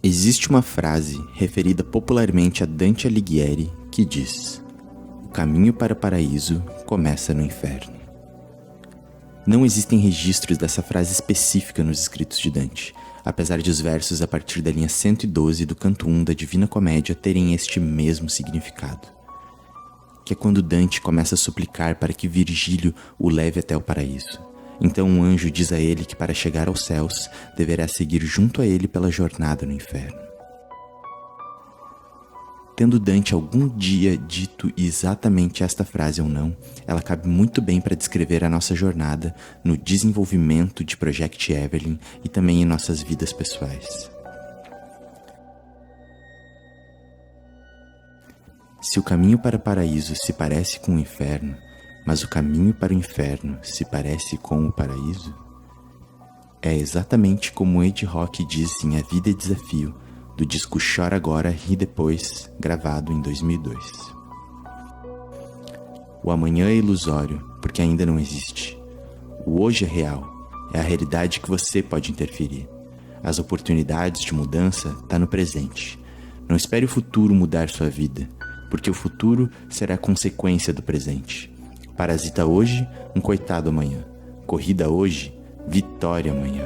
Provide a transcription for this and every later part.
Existe uma frase referida popularmente a Dante Alighieri que diz: "O caminho para o paraíso começa no inferno". Não existem registros dessa frase específica nos escritos de Dante, apesar de os versos a partir da linha 112 do canto 1 da Divina Comédia terem este mesmo significado. Que é quando Dante começa a suplicar para que Virgílio o leve até o paraíso. Então um anjo diz a ele que para chegar aos céus, deverá seguir junto a ele pela jornada no inferno. Tendo Dante algum dia dito exatamente esta frase ou não, ela cabe muito bem para descrever a nossa jornada no desenvolvimento de Project Evelyn e também em nossas vidas pessoais. Se o caminho para o paraíso se parece com o inferno, mas o caminho para o inferno se parece com o paraíso, é exatamente como Ed Rock diz em A Vida é Desafio, do disco Chora Agora, Ri Depois, gravado em 2002. O amanhã é ilusório, porque ainda não existe. O hoje é real, é a realidade que você pode interferir. As oportunidades de mudança estão no presente. Não espere o futuro mudar sua vida, porque o futuro será consequência do presente. Parasita hoje, um coitado amanhã. Corrida hoje, vitória amanhã.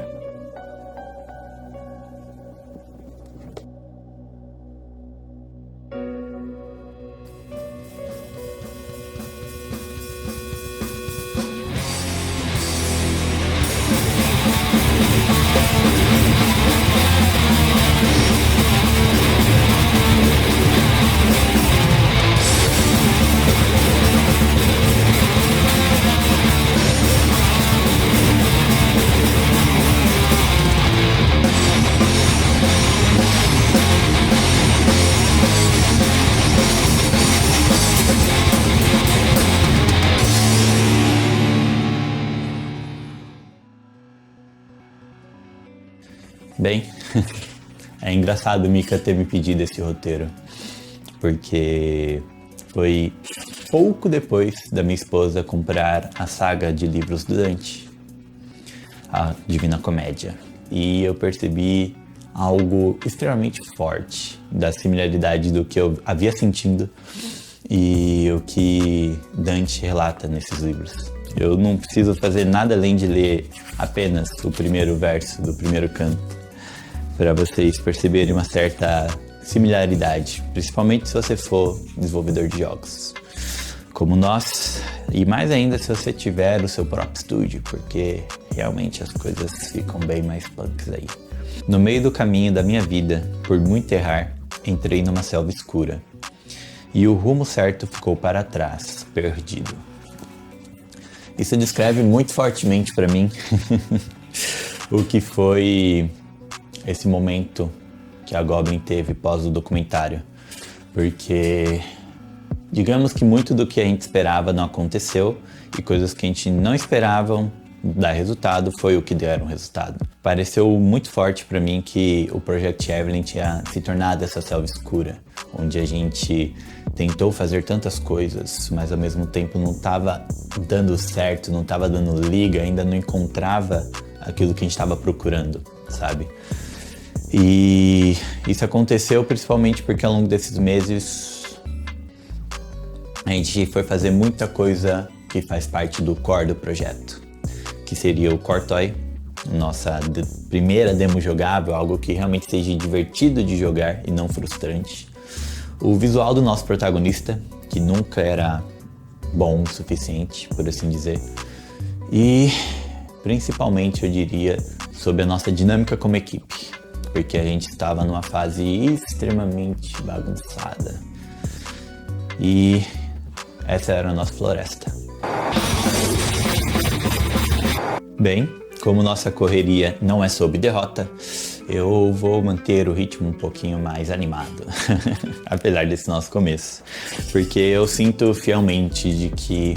Bem, é engraçado o Mika ter me pedido esse roteiro, porque foi pouco depois da minha esposa comprar a saga de livros do Dante, a Divina Comédia, e eu percebi algo extremamente forte da similaridade do que eu havia sentindo e o que Dante relata nesses livros. Eu não preciso fazer nada além de ler apenas o primeiro verso do primeiro canto para vocês perceberem uma certa similaridade, principalmente se você for desenvolvedor de jogos, como nós, e mais ainda se você tiver o seu próprio estúdio, porque realmente as coisas ficam bem mais punks aí. No meio do caminho da minha vida, por muito errar, entrei numa selva escura, e o rumo certo ficou para trás, perdido. Isso descreve muito fortemente para mim o que foi esse momento que a Goblin teve pós o documentário, porque digamos que muito do que a gente esperava não aconteceu e coisas que a gente não esperava dar resultado foi o que deram resultado. Pareceu muito forte para mim que o Project Evelyn tinha se tornado essa selva escura, onde a gente tentou fazer tantas coisas, mas ao mesmo tempo não estava dando certo, não estava dando liga, ainda não encontrava aquilo que a gente estava procurando, sabe? E isso aconteceu principalmente porque ao longo desses meses a gente foi fazer muita coisa que faz parte do core do projeto, que seria o Core Toy, nossa primeira demo jogável, algo que realmente seja divertido de jogar e não frustrante. O visual do nosso protagonista, que nunca era bom o suficiente, por assim dizer. E principalmente, eu diria, sobre a nossa dinâmica como equipe, porque a gente estava numa fase extremamente bagunçada. E essa era a nossa floresta. Bem, como nossa correria não é sobre derrota, eu vou manter o ritmo um pouquinho mais animado, apesar desse nosso começo, porque eu sinto fielmente de que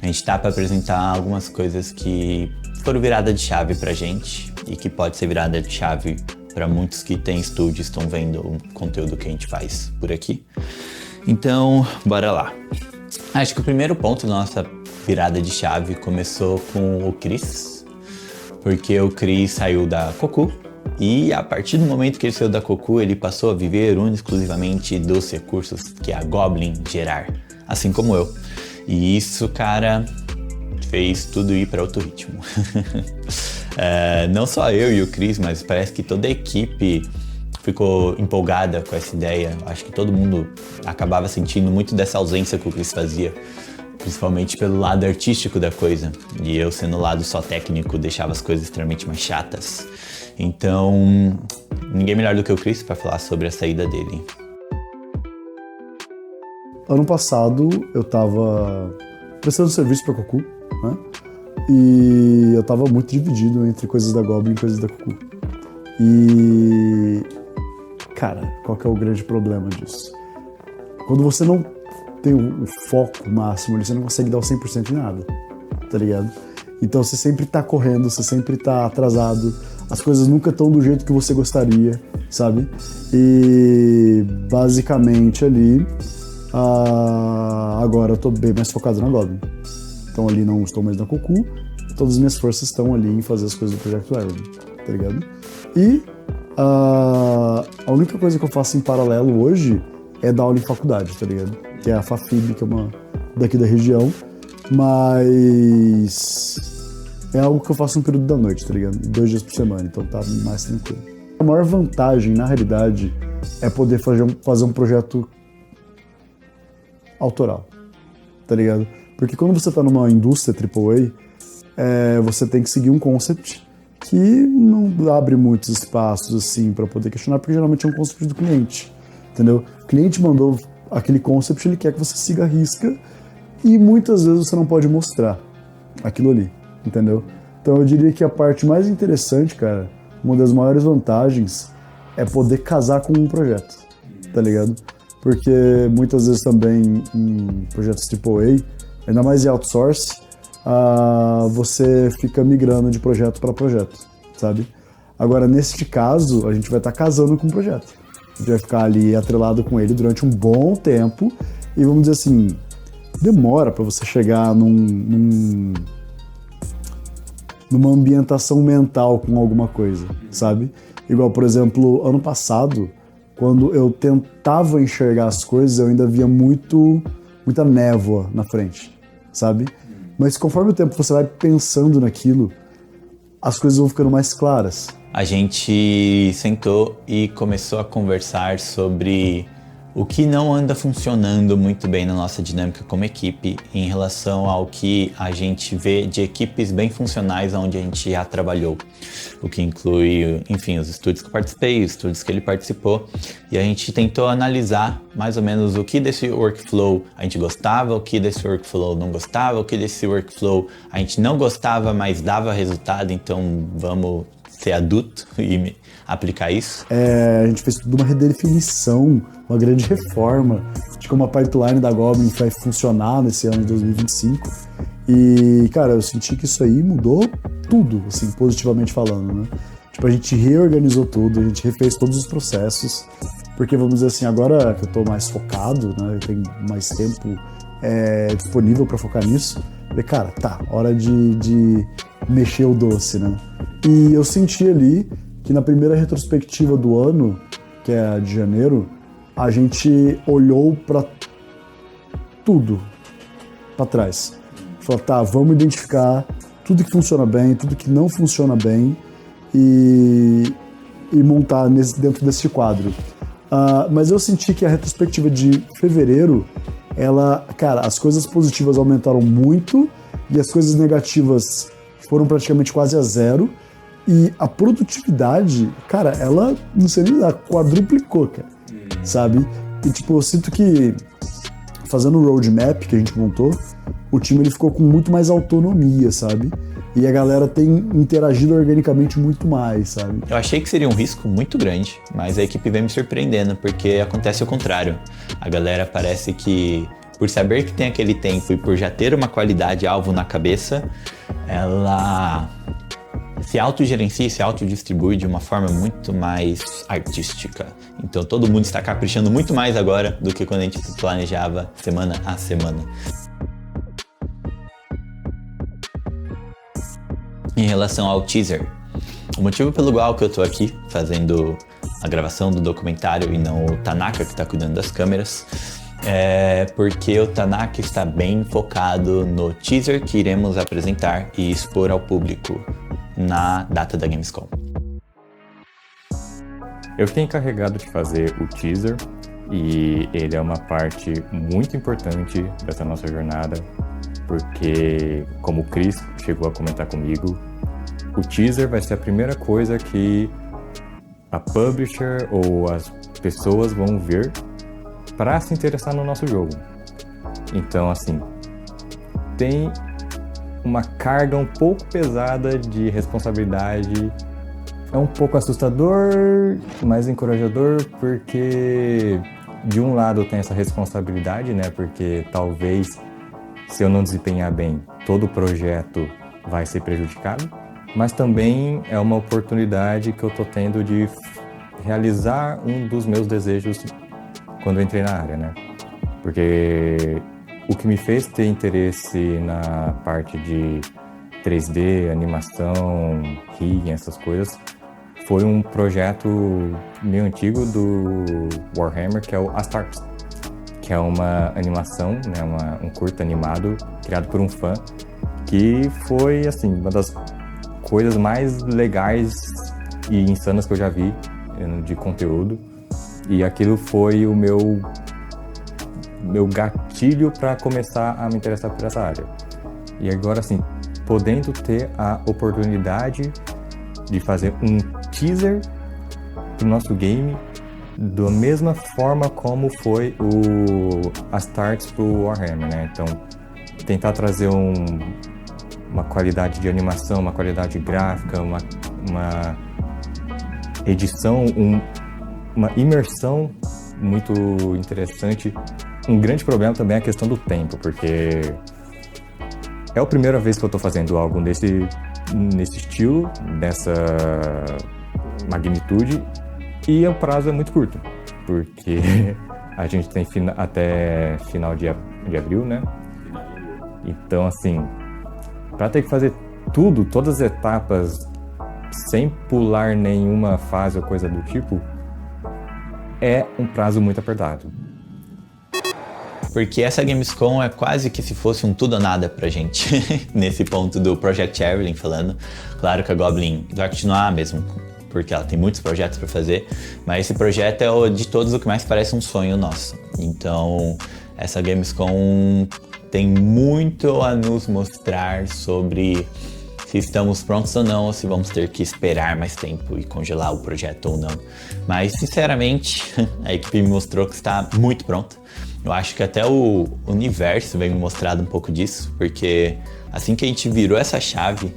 a gente tá para apresentar algumas coisas que foram virada de chave pra gente e que pode ser virada de chave para muitos que têm estúdio e estão vendo o conteúdo que a gente faz por aqui. Então, bora lá. Acho que o primeiro ponto da nossa virada de chave começou com o Chris, porque o Chris saiu da Cocu E a partir do momento que ele saiu da Cocu, ele passou a viver única e exclusivamente dos recursos que a Goblin gerar, assim como eu. E isso, cara, fez tudo ir para outro ritmo. Não só eu e o Chris, mas parece que toda a equipe ficou empolgada com essa ideia. Acho que todo mundo acabava sentindo muito dessa ausência que o Chris fazia, principalmente pelo lado artístico da coisa. E eu, sendo o lado só técnico, deixava as coisas extremamente mais chatas. Então, ninguém melhor do que o Chris para falar sobre a saída dele. Ano passado, eu tava prestando serviço pra Cocu, né? E eu tava muito dividido entre coisas da Goblin e coisas da Cocu. E... cara, qual que é o grande problema disso? Quando você não tem o foco máximo, você não consegue dar o 100% em nada, tá ligado? Então você sempre tá correndo, você sempre tá atrasado, as coisas nunca estão do jeito que você gostaria, sabe? E basicamente ali, agora eu tô bem mais focado na Goblin. Então ali não estou mais na Cocu, todas as minhas forças estão ali em fazer as coisas do Projeto Iron, tá ligado? E a única coisa que eu faço em paralelo hoje é dar aula em faculdade, tá ligado? Que é a FAFIB, que é uma daqui da região, mas é algo que eu faço no período da noite, tá ligado? 2 dias por semana, então tá mais tranquilo. A maior vantagem, na realidade, é poder fazer um projeto autoral, tá ligado? Porque quando você tá numa indústria AAA, você tem que seguir um concept que não abre muitos espaços assim para poder questionar, porque geralmente é um concept do cliente, entendeu? O cliente mandou aquele concept, ele quer que você siga a risca e muitas vezes você não pode mostrar aquilo ali, entendeu? Então eu diria que a parte mais interessante, cara, uma das maiores vantagens é poder casar com um projeto, tá ligado? Porque muitas vezes também em projetos AAA, ainda mais em outsource, você fica migrando de projeto para projeto, sabe? Agora, neste caso, a gente vai estar casando com o projeto. A gente vai ficar ali atrelado com ele durante um bom tempo e, vamos dizer assim, demora para você chegar numa ambientação mental com alguma coisa, sabe? Igual, por exemplo, ano passado, quando eu tentava enxergar as coisas, eu ainda via muita névoa na frente, sabe? Mas conforme o tempo você vai pensando naquilo, as coisas vão ficando mais claras. A gente sentou e começou a conversar sobre o que não anda funcionando muito bem na nossa dinâmica como equipe em relação ao que a gente vê de equipes bem funcionais onde a gente já trabalhou. O que inclui, enfim, os estúdios que eu participei, os estúdios que ele participou. E a gente tentou analisar mais ou menos o que desse workflow a gente gostava, o que desse workflow não gostava, o que desse workflow a gente não gostava, mas dava resultado, então vamos ser adulto e aplicar isso. A gente fez tudo uma redefinição, uma grande reforma de como a pipeline da Goblin vai funcionar nesse ano de 2025. E, cara, eu senti que isso aí mudou tudo, assim, positivamente falando, né? Tipo, a gente reorganizou tudo, a gente refez todos os processos, porque, vamos dizer assim, agora que eu tô mais focado, né, eu tenho mais tempo disponível para focar nisso, falei, cara, tá, hora de mexer o doce, né? E eu senti ali que na primeira retrospectiva do ano, que é a de janeiro, a gente olhou para tudo para trás. Falou, tá, vamos identificar tudo que funciona bem, tudo que não funciona bem e montar dentro desse quadro. Mas eu senti que a retrospectiva de fevereiro, cara, as coisas positivas aumentaram muito e as coisas negativas foram praticamente quase a zero. E a produtividade, cara, ela, não sei nem lá, quadruplicou, cara, sabe? E, tipo, eu sinto que, fazendo o roadmap que a gente montou, o time ele ficou com muito mais autonomia, sabe? E a galera tem interagido organicamente muito mais, sabe? Eu achei que seria um risco muito grande, mas a equipe vem me surpreendendo, porque acontece o contrário. A galera parece que, por saber que tem aquele tempo e por já ter uma qualidade alvo na cabeça, ela se autogerencia e se autodistribui de uma forma muito mais artística. Então todo mundo está caprichando muito mais agora do que quando a gente planejava semana a semana. Em relação ao teaser, O motivo pelo qual que eu tô aqui fazendo a gravação do documentário e não o Tanaka que tá cuidando das câmeras é porque o Tanaka está bem focado no teaser que iremos apresentar e expor ao público na data da Gamescom. Eu fiquei encarregado de fazer o teaser e ele é uma parte muito importante dessa nossa jornada, porque, como o Chris chegou a comentar comigo, o teaser vai ser a primeira coisa que a publisher ou as pessoas vão ver para se interessar no nosso jogo. Então, assim, tem uma carga um pouco pesada de responsabilidade. É um pouco assustador, mas encorajador, porque de um lado tem essa responsabilidade, né? Porque talvez se eu não desempenhar bem, todo o projeto vai ser prejudicado, mas também é uma oportunidade que eu tô tendo de realizar um dos meus desejos quando eu entrei na área, né? Porque o que me fez ter interesse na parte de 3D, animação, rigging, essas coisas, foi um projeto meio antigo do Warhammer, que é o Astartes, que é uma animação, né, um curta animado criado por um fã, que foi, assim, uma das coisas mais legais e insanas que eu já vi de conteúdo. E aquilo foi o meu gatilho para começar a me interessar por essa área. E agora, assim, podendo ter a oportunidade de fazer um teaser pro nosso game da mesma forma como foi o Astartes pro Warhammer, né? Então, tentar trazer uma qualidade de animação, uma qualidade gráfica, uma edição, uma imersão muito interessante. Um grande problema também é a questão do tempo, porque é a primeira vez que eu estou fazendo algo nesse estilo, nessa magnitude, e o prazo é muito curto, porque a gente tem até final de abril, né? Então, assim, para ter que fazer todas as etapas, sem pular nenhuma fase ou coisa do tipo, é um prazo muito apertado. Porque essa Gamescom é quase que se fosse um tudo ou nada pra gente, nesse ponto do Project Evelyn falando. Claro que a Goblin vai continuar mesmo, porque ela tem muitos projetos pra fazer, mas esse projeto é de todos o que mais parece um sonho nosso. Então, essa Gamescom tem muito a nos mostrar sobre se estamos prontos ou não, ou se vamos ter que esperar mais tempo e congelar o projeto ou não. Mas, sinceramente, a equipe me mostrou que está muito pronta. Eu acho que até o universo vem me mostrado um pouco disso, porque assim que a gente virou essa chave,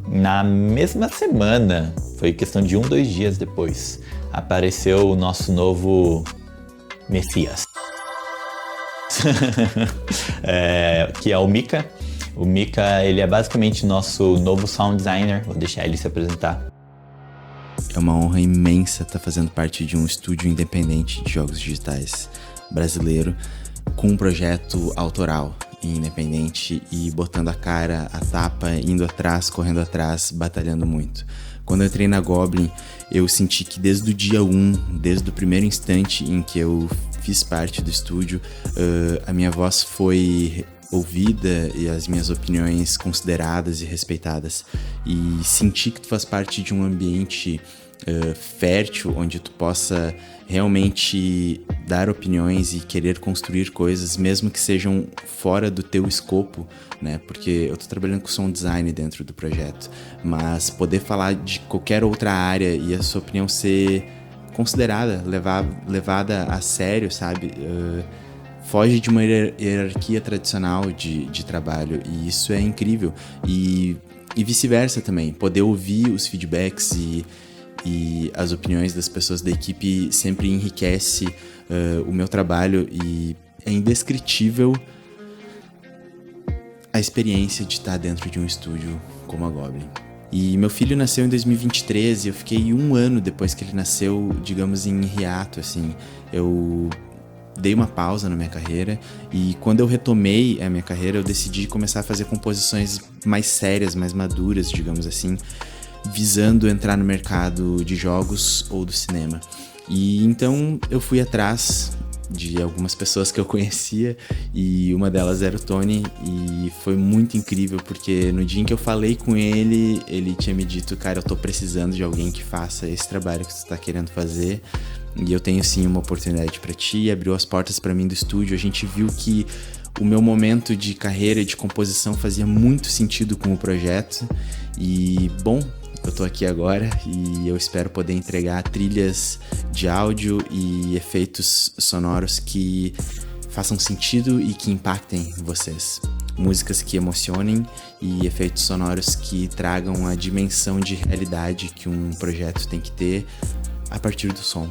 na mesma semana, foi questão de 2 dias depois, apareceu o nosso novo Messias, que é o Mika. O Mika, ele é basicamente nosso novo sound designer, vou deixar ele se apresentar. É uma honra imensa estar fazendo parte de um estúdio independente de jogos digitais brasileiro, com um projeto autoral e independente e botando a cara, a tapa, indo atrás, correndo atrás, batalhando muito. Quando eu entrei na Goblin, eu senti que desde o dia 1, desde o primeiro instante em que eu fiz parte do estúdio, a minha voz foi ouvida e as minhas opiniões consideradas e respeitadas. E sentir que tu faz parte de um ambiente fértil, onde tu possa realmente dar opiniões e querer construir coisas, mesmo que sejam fora do teu escopo, né? Porque eu tô trabalhando com sound design dentro do projeto, mas poder falar de qualquer outra área e a sua opinião ser considerada, levada a sério, sabe? Foge de uma hierarquia tradicional de trabalho, e isso é incrível. E vice-versa também, poder ouvir os feedbacks e as opiniões das pessoas da equipe sempre enriquece o meu trabalho, e é indescritível a experiência de estar dentro de um estúdio como a Goblin. E meu filho nasceu em 2023 e eu fiquei 1 ano depois que ele nasceu, digamos, em hiato, assim. Eu dei uma pausa na minha carreira, e quando eu retomei a minha carreira, eu decidi começar a fazer composições mais sérias, mais maduras, digamos assim. visando entrar no mercado de jogos ou do cinema. E então eu fui atrás de algumas pessoas que eu conhecia e uma delas era o Tony, e foi muito incrível porque no dia em que eu falei com ele, ele tinha me dito: cara, eu tô precisando de alguém que faça esse trabalho que você tá querendo fazer e eu tenho sim uma oportunidade pra ti. Abriu as portas pra mim do estúdio. A gente viu que o meu momento de carreira e de composição fazia muito sentido com o projeto e, bom, eu tô aqui agora e eu espero poder entregar trilhas de áudio e efeitos sonoros que façam sentido e que impactem vocês. Músicas que emocionem e efeitos sonoros que tragam a dimensão de realidade que um projeto tem que ter a partir do som.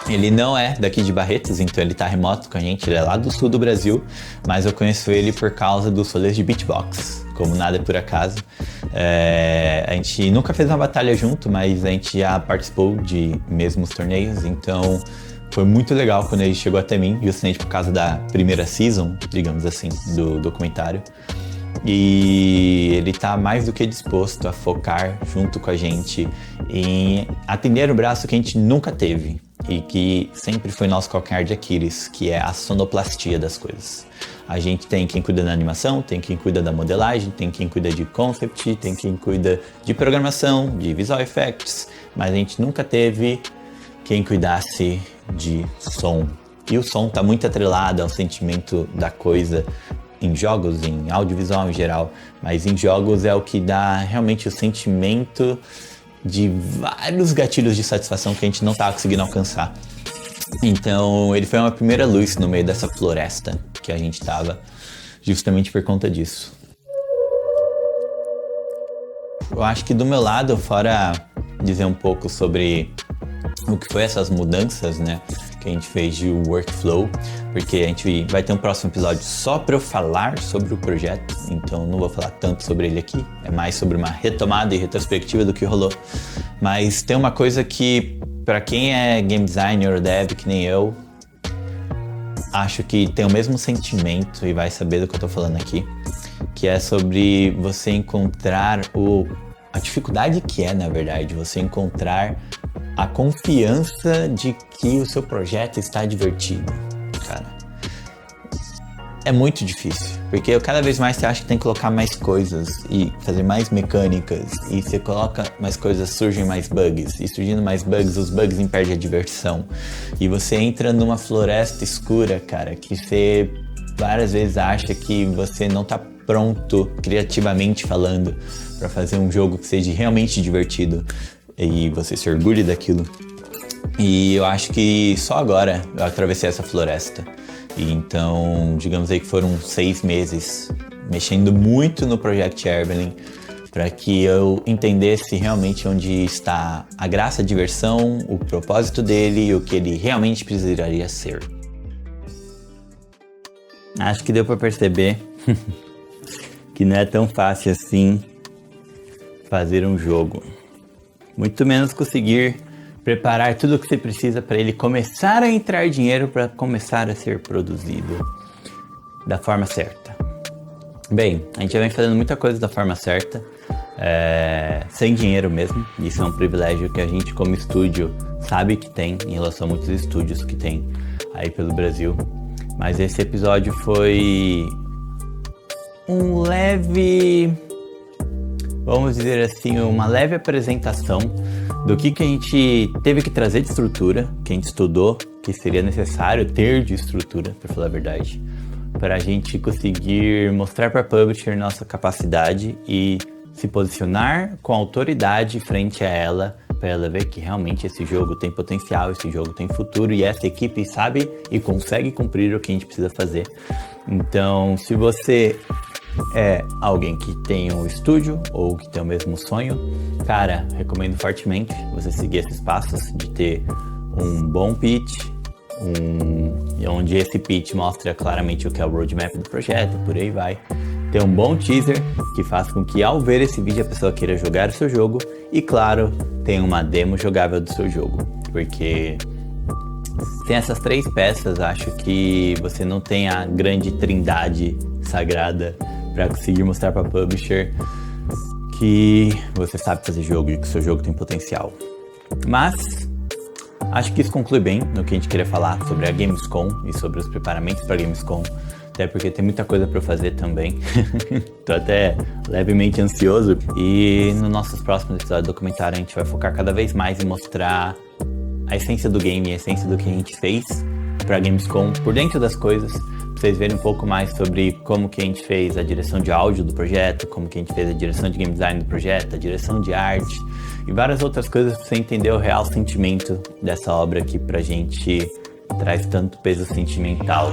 Ele não é daqui de Barretos, então ele tá remoto com a gente, ele é lá do sul do Brasil, mas eu conheço ele por causa dos rolês de beatbox, como nada é por acaso. A gente nunca fez uma batalha junto, mas a gente já participou de mesmos torneios, então foi muito legal quando ele chegou até mim, justamente por causa da primeira season, digamos assim, do documentário. E ele tá mais do que disposto a focar junto com a gente em atender o braço que a gente nunca teve e que sempre foi nosso calcanhar de Aquiles, que é a sonoplastia das coisas. A gente tem quem cuida da animação, tem quem cuida da modelagem, tem quem cuida de concept, tem quem cuida de programação, de visual effects, mas a gente nunca teve quem cuidasse de som. E o som tá muito atrelado ao sentimento da coisa em jogos, em audiovisual em geral, mas em jogos é o que dá realmente o sentimento de vários gatilhos de satisfação que a gente não estava conseguindo alcançar. Então ele foi uma primeira luz no meio dessa floresta que a gente estava, justamente por conta disso. Eu acho que do meu lado, fora dizer um pouco sobre o que foi essas mudanças, né, que a gente fez de workflow, porque a gente vai ter um próximo episódio só para eu falar sobre o projeto, então não vou falar tanto sobre ele aqui, é mais sobre uma retomada e retrospectiva do que rolou. Mas tem uma coisa que, para quem é game designer ou dev, que nem eu, acho que tem o mesmo sentimento e vai saber do que eu tô falando aqui, que é sobre você encontrar a dificuldade que é, na verdade, você encontrar a confiança de que o seu projeto está divertido, cara. É muito difícil, porque cada vez mais você acha que tem que colocar mais coisas e fazer mais mecânicas, e você coloca mais coisas, surgem mais bugs, e surgindo mais bugs, os bugs impedem a diversão. E você entra numa floresta escura, cara, que você várias vezes acha que você não tá pronto, criativamente falando, para fazer um jogo que seja realmente divertido. E você se orgulha daquilo. E eu acho que só agora eu atravessei essa floresta. E então, digamos aí que foram 6 meses mexendo muito no Project Erbelin para que eu entendesse realmente onde está a graça, a diversão, o propósito dele e o que ele realmente precisaria ser. Acho que deu para perceber que não é tão fácil assim fazer um jogo. Muito menos conseguir preparar tudo o que você precisa para ele começar a entrar dinheiro, para começar a ser produzido da forma certa. Bem, a gente já vem fazendo muita coisa da forma certa, sem dinheiro mesmo. Isso é um privilégio que a gente, como estúdio, sabe que tem em relação a muitos estúdios que tem aí pelo Brasil. Mas esse episódio foi um leve, vamos dizer assim, uma leve apresentação do que a gente teve que trazer de estrutura, que a gente estudou, que seria necessário ter de estrutura, para falar a verdade, para a gente conseguir mostrar para a publisher nossa capacidade e se posicionar com autoridade frente a ela, para ela ver que realmente esse jogo tem potencial, esse jogo tem futuro e essa equipe sabe e consegue cumprir o que a gente precisa fazer. Então, se você é alguém que tem um estúdio ou que tem o mesmo sonho, cara, recomendo fortemente você seguir esses passos de ter um bom pitch, onde esse pitch mostra claramente o que é o roadmap do projeto, por aí vai. Ter um bom teaser que faça com que ao ver esse vídeo a pessoa queira jogar o seu jogo e, claro, tenha uma demo jogável do seu jogo. porque sem essas 3 peças, acho que você não tem a grande trindade sagrada para conseguir mostrar para publisher que você sabe fazer jogo e que o seu jogo tem potencial. Mas acho que isso conclui bem no que a gente queria falar sobre a Gamescom e sobre os preparamentos para a Gamescom, até porque tem muita coisa para eu fazer também. Tô até levemente ansioso. E nos nossos próximos episódios do documentário a gente vai focar cada vez mais em mostrar a essência do game, a essência do que a gente fez para a Gamescom por dentro das coisas, pra vocês verem um pouco mais sobre como que a gente fez a direção de áudio do projeto, como que a gente fez a direção de game design do projeto, a direção de arte e várias outras coisas pra você entender o real sentimento dessa obra que pra gente traz tanto peso sentimental.